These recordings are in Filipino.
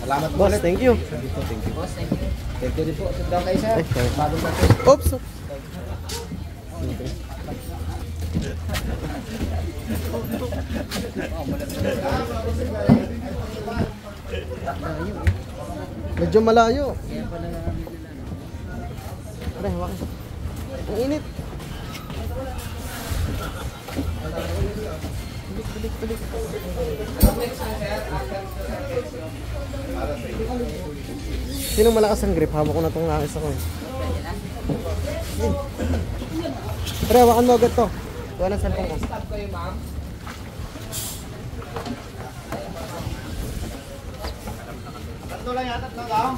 Salamat po. Boss, thank you. Thank you. Boss, thank you. Thank you din po. Sit down kayo, sir. Bagong natin. Oops! Medyo malayo. Aray, hawakan. Ang init. Balik. Sinong malakas ang grip? Hawak ko na itong nakis ako. Pre, hawakan mo agad to. Wala ng cellphone ko. Tatlo lang yata, tatlo lang.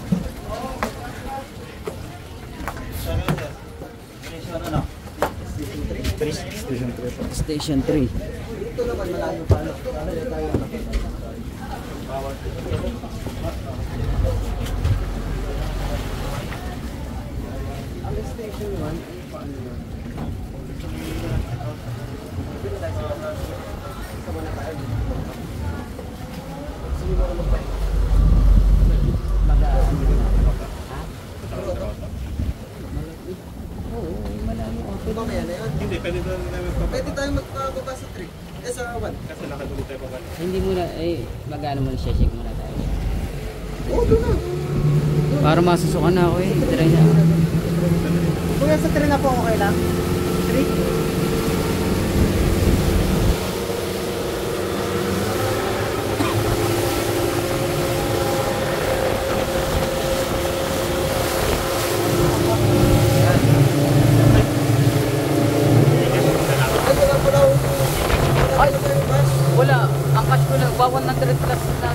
Station 3. Ito naman malayo pa. Ang station 1 paano na? Isa muna tayo. Sige mo naman pa. Hindi, pwede doon namin pa. Pwede tayo magpapaba sa 3. Sa 1. Kasi nakaduli tayo pa. Hindi muna, mag-ano muna siya, shake muna tayo. Oo, doon na. Para masusukan na ako try na. Kung sa 3 na po, okay lang? 3? Wala, ang cash ko lang, 100 plus na.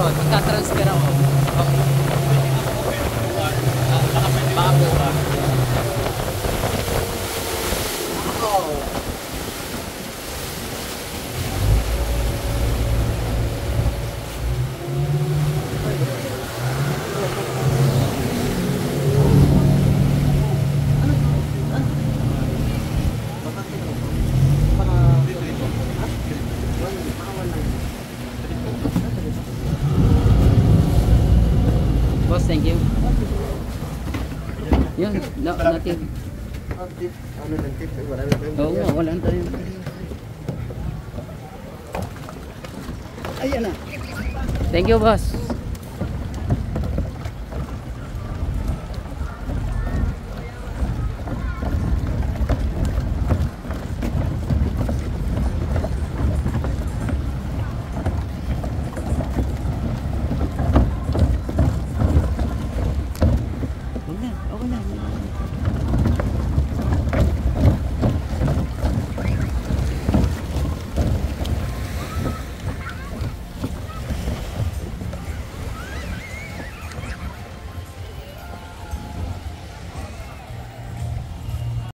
Magka-transfer ako. Okay. Baka ba? Boss, thank you. Yun, natin. Ano ng tip? Wala na tayo. Oo nga, wala na tayo. Ayan na. Thank you, boss.